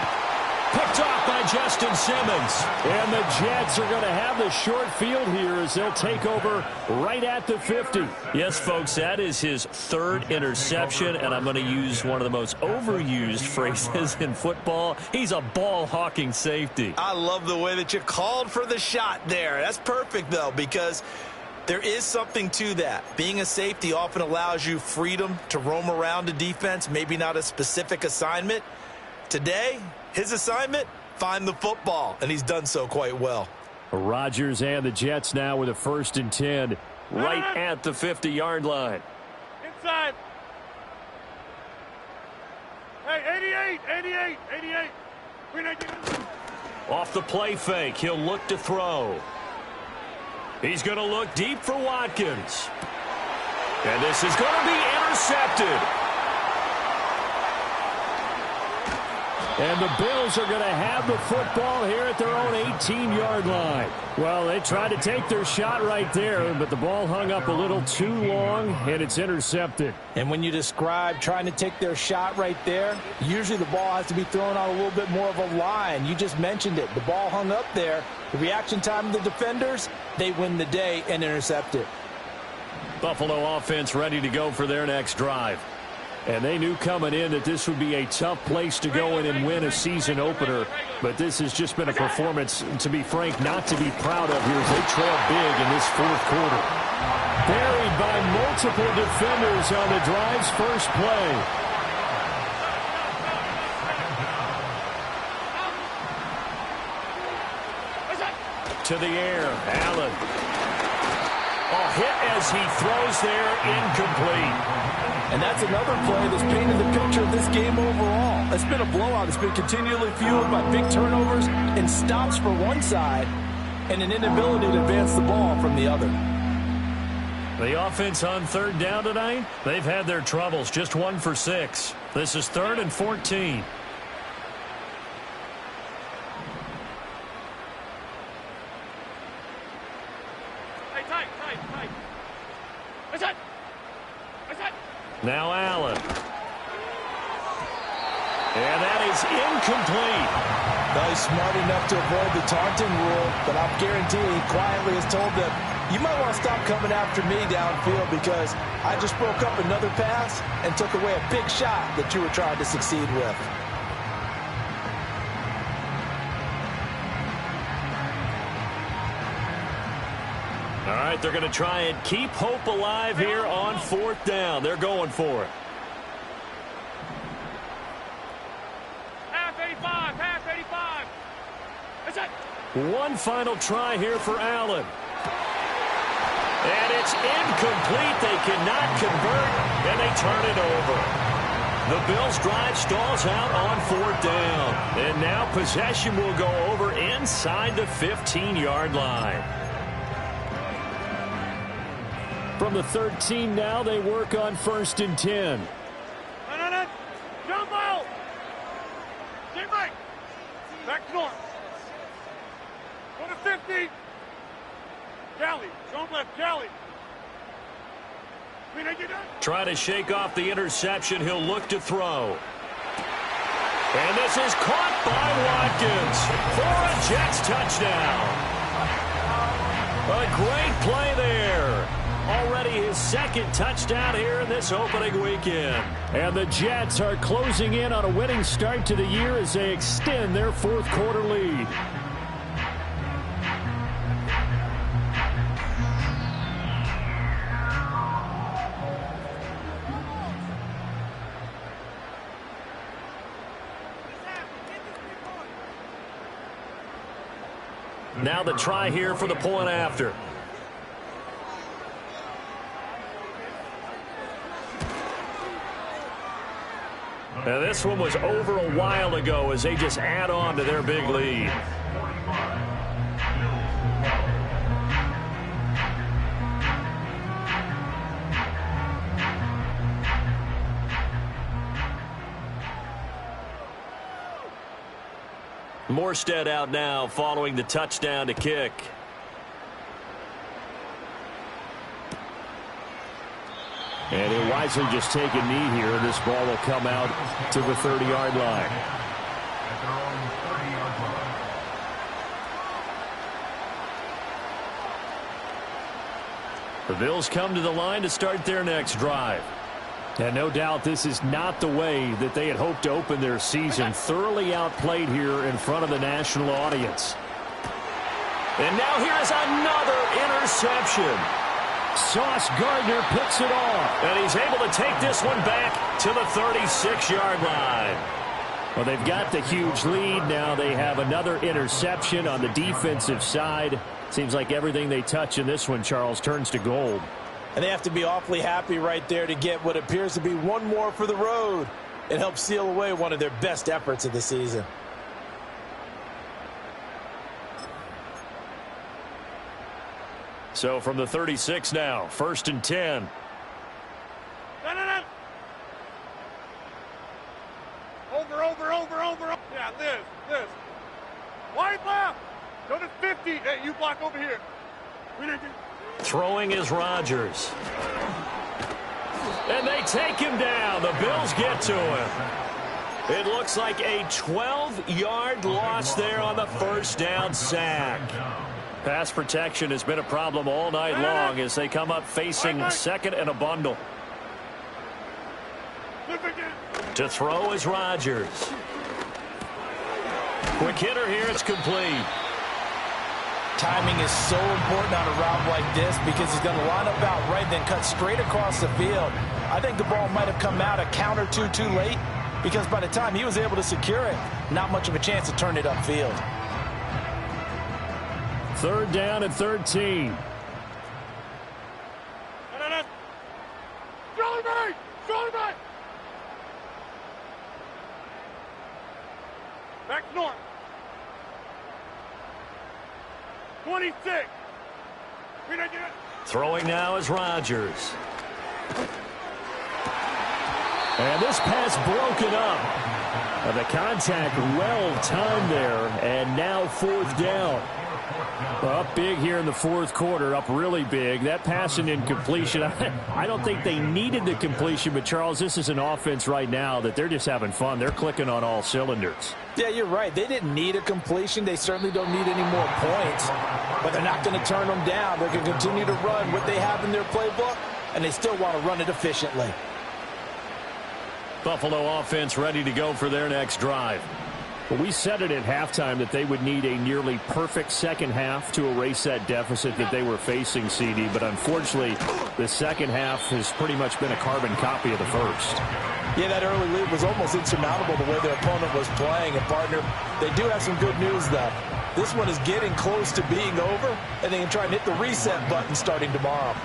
Speaker 2: Picked off by Justin Simmons. And the Jets are going to have the short field here as they'll take over right at the 50. Yes, folks, that is his 3rd interception, and I'm going to use one of the most overused phrases in football. He's a ball-hawking safety.
Speaker 5: I love the way that you called for the shot there. That's perfect, though, because there is something to that. Being a safety often allows you freedom to roam around a defense, maybe not a specific assignment. Today, his assignment, find the football, and he's done so quite well.
Speaker 2: Rodgers and the Jets now with a 1st and 10 right at the 50-yard line.
Speaker 3: Inside. Hey, 88.
Speaker 2: Off the play fake, he'll look to throw. He's going to look deep for Watkins. And this is going to be intercepted. And the Bills are going to have the football here at their own 18-yard line. Well, they tried to take their shot right there, but the ball hung up a little too long, and it's intercepted.
Speaker 4: And when you describe trying to take their shot right there, usually the ball has to be thrown on a little bit more of a line. You just mentioned it. The ball hung up there. The reaction time of the defenders, they win the day and intercept it.
Speaker 2: Buffalo offense ready to go for their next drive. And they knew coming in that this would be a tough place to go in and win a season opener. But this has just been a performance, to be frank, not to be proud of here as they trail big in this 4th quarter. Buried by multiple defenders on the drive's first play. To the air, Allen. A hit as he throws there, incomplete.
Speaker 4: And that's another play that's painted the picture of this game overall. It's been a blowout. It's been continually fueled by big turnovers and stops for one side and an inability to advance the ball from the other.
Speaker 2: The offense on 3rd down tonight, they've had their troubles. Just 1 for 6. This is 3rd and 14. Now Allen. And that is incomplete.
Speaker 4: Now he's smart enough to avoid the taunting rule, but I'm guaranteeing he quietly has told them, you might want to stop coming after me downfield because I just broke up another pass and took away a big shot that you were trying to succeed with.
Speaker 2: right, they're going to try and keep hope alive here on 4th down. They're going for it.
Speaker 3: Half 85, half 85. That's it.
Speaker 2: One final try here for Allen. And it's incomplete. They cannot convert, and they turn it over. The Bills' drive stalls out on 4th down. And now possession will go over inside the 15-yard line. From the 13 now, they work on 1st and 10.
Speaker 3: No. Jump out. Get right. Back north. Go to 50. Cali. Don't left. Cali.
Speaker 2: Try to shake off the interception. He'll look to throw. And this is caught by Watkins for a Jets touchdown. A great play there. Already his 2nd touchdown here in this opening weekend. And the Jets are closing in on a winning start to the year as they extend their 4th quarter lead. Now the try here for the point after. Now this one was over a while ago as they just add on to their big lead. Morstead out now following the touchdown to kick. And he'll wisely just take a knee here. This ball will come out to the 30-yard line.
Speaker 6: At their own 30-yard line.
Speaker 2: The Bills come to the line to start their next drive. And no doubt this is not the way that they had hoped to open their season. Thoroughly outplayed here in front of the national audience. And now here is another interception. Sauce Gardner picks it off. And he's able to take this one back to the 36-yard line. Well, they've got the huge lead. Now they have another interception on the defensive side. Seems like everything they touch in this one, Charles, turns to gold.
Speaker 4: And they have to be awfully happy right there to get what appears to be one more for the road. It helps seal away one of their best efforts of the season.
Speaker 2: So from the 36 now, 1st and 10.
Speaker 3: No. Over. Yeah, this. Wide left. Go to 50. Hey, you block over here. We didn't do.
Speaker 2: Throwing is Rodgers. And they take him down. The Bills get to him. It looks like a 12-yard loss there on the 1st down sack. Pass protection has been a problem all night long as they come up facing 2nd and a bundle. To throw is Rodgers. Quick hitter here. It's complete.
Speaker 4: Timing is so important on a route like this because he's going to line up out right, then cut straight across the field. I think the ball might have come out a count or two too late because by the time he was able to secure it, not much of a chance to turn it upfield.
Speaker 2: 3rd down and 13.
Speaker 3: No. Johnny! Back north. 26. We didn't do it.
Speaker 2: Throwing now is Rodgers. And this pass broken up. And the contact well timed there. And now 4th down. Up big here in the 4th quarter, up really big. That pass and incompletion, I don't think they needed the completion, but Charles, this is an offense right now that they're just having fun. They're clicking on all cylinders.
Speaker 4: Yeah, you're right. They didn't need a completion. They certainly don't need any more points, but they're not going to turn them down. They're going to continue to run what they have in their playbook, and they still want to run it efficiently.
Speaker 2: Buffalo offense ready to go for their next drive. Well, we said it at halftime that they would need a nearly perfect second half to erase that deficit that they were facing, CD. But unfortunately, the second half has pretty much been a carbon copy of the first.
Speaker 4: Yeah, that early lead was almost insurmountable the way their opponent was playing. And, partner, they do have some good news, though. This one is getting close to being over, and they can try and hit the reset button starting tomorrow.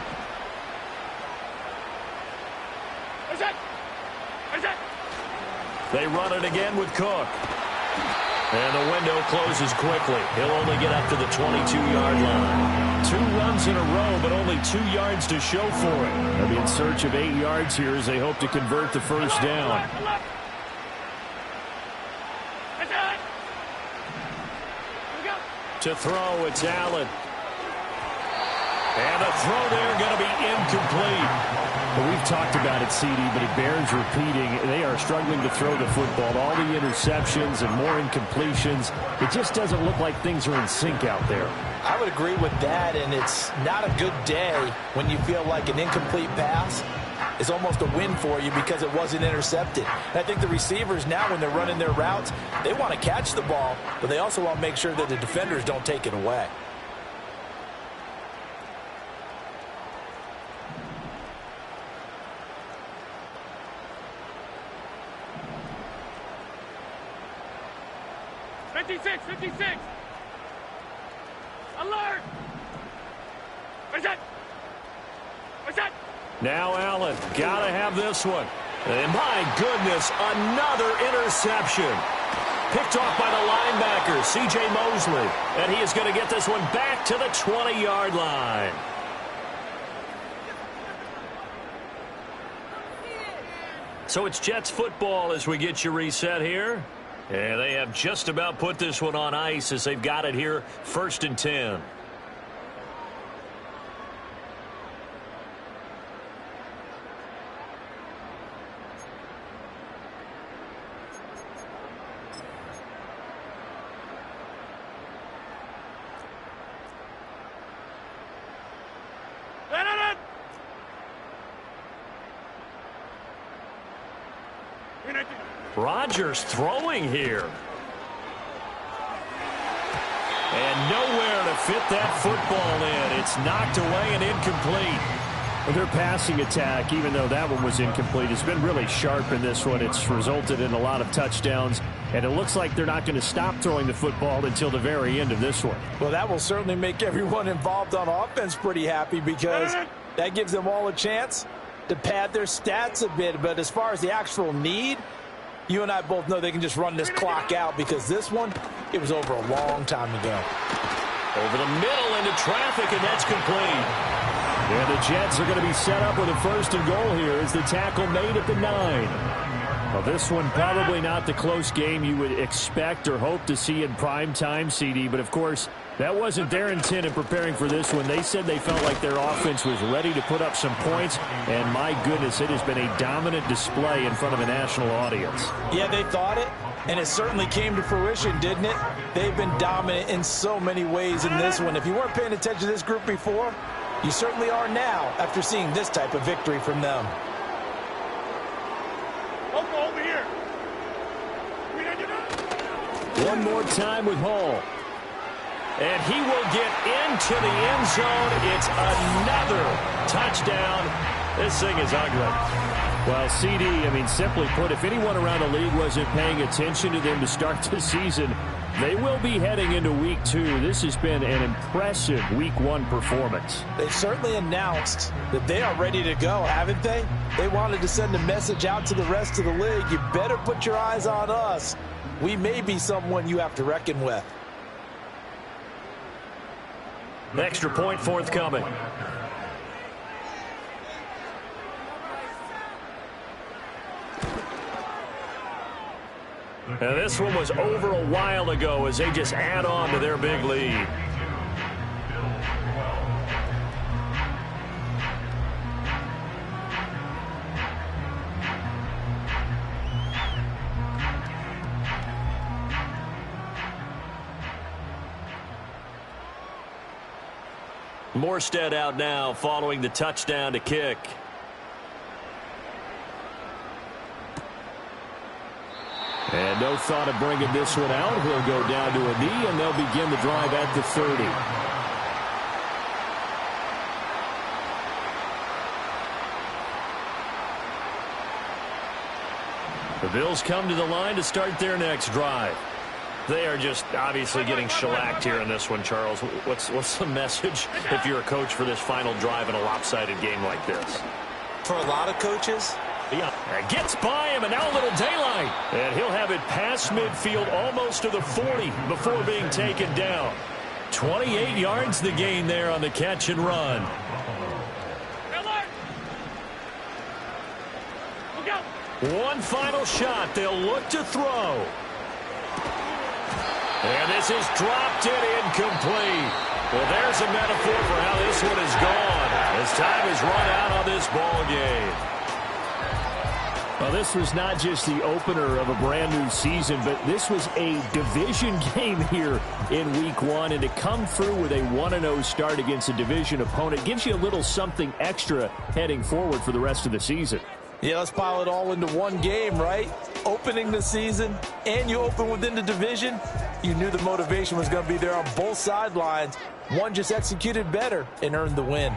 Speaker 2: They run it again with Cook. And the window closes quickly. He'll only get up to the 22-yard line. 2 runs in a row, but only 2 yards to show for it. They'll be in search of 8 yards here as they hope to convert the first down. To throw, it's Allen. And the throw there going to be incomplete. Well, we've talked about it, CD, but it bears repeating. They are struggling to throw the football. All the interceptions and more incompletions. It just doesn't look like things are in sync out there.
Speaker 4: I would agree with that, and it's not a good day when you feel like an incomplete pass is almost a win for you because it wasn't intercepted. And I think the receivers now, when they're running their routes, they want to catch the ball, but they also want to make sure that the defenders don't take it away.
Speaker 3: Alert!
Speaker 2: Now Allen, gotta have this one. And my goodness, another interception. Picked off by the linebacker, C.J. Mosley. And he is going to get this one back to the 20-yard line. So it's Jets football as we get you reset here. And they have just about put this one on ice as they've got it here, 1st and 10. Rodgers throwing here. And nowhere to fit that football in. It's knocked away and incomplete. Well, their passing attack, even though that one was incomplete, has been really sharp in this one. It's resulted in a lot of touchdowns, and it looks like they're not going to stop throwing the football until the very end of this one.
Speaker 4: Well, that will certainly make everyone involved on offense pretty happy because that gives them all a chance to pad their stats a bit. But as far as the actual need, you and I both know they can just run this clock out because this one, it was over a long time ago.
Speaker 2: Over the middle into traffic, and that's complete. And the Jets are going to be set up with a 1st and goal here as the tackle made at the 9. Well, this one probably not the close game you would expect or hope to see in prime time, CD, but of course, that wasn't their intent in preparing for this one. They said they felt like their offense was ready to put up some points, and my goodness, it has been a dominant display in front of a national audience.
Speaker 4: Yeah, they thought it, and it certainly came to fruition, didn't it? They've been dominant in so many ways in this one. If you weren't paying attention to this group before, you certainly are now after seeing this type of victory from them.
Speaker 3: Over here.
Speaker 2: One more time with Hall. And he will get into the end zone. It's another touchdown. This thing is ugly. Well, CD, I mean, simply put, if anyone around the league wasn't paying attention to them to start the season, they will be heading into Week 2. This has been an impressive Week 1 performance.
Speaker 4: They certainly announced that they are ready to go, haven't they? They wanted to send a message out to the rest of the league. You better put your eyes on us. We may be someone you have to reckon with.
Speaker 2: Extra point forthcoming. And this one was over a while ago as they just add on to their big lead. Morstead out now following the touchdown to kick. And No thought of bringing this one out. He'll go down to a knee, and they'll begin the drive at the 30. The Bills come to the line to start their next drive. They are just obviously getting shellacked here in this one, Charles. What's the message if you're a coach for this final drive in a lopsided game like this?
Speaker 5: For a lot of coaches,
Speaker 2: yeah, gets by him, and now a little daylight. And he'll have it past midfield, almost to the 40, before being taken down. 28 yards the gain there on the catch and run. One final shot. They'll look to throw. And this is dropped in incomplete. Well, there's a metaphor for how this one is gone. As time is run out on this ball game. Well, this was not just the opener of a brand new season, but this was a division game here in week 1. And to come through with a 1-0 start against a division opponent gives you a little something extra heading forward for the rest of the season.
Speaker 4: Yeah, let's pile it all into one game, right? Opening the season, and you open within the division. You knew the motivation was going to be there on both sidelines. One just executed better and earned the win.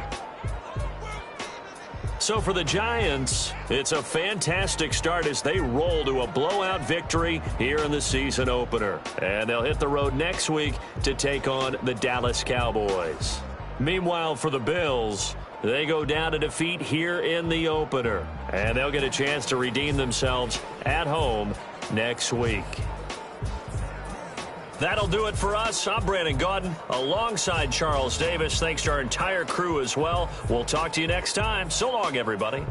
Speaker 2: So for the Giants, it's a fantastic start as they roll to a blowout victory here in the season opener. And they'll hit the road next week to take on the Dallas Cowboys. Meanwhile, for the Bills, they go down to defeat here in the opener. And they'll get a chance to redeem themselves at home next week. That'll do it for us. I'm Brandon Gaudin alongside Charles Davis. Thanks to our entire crew as well. We'll talk to you next time. So long, everybody.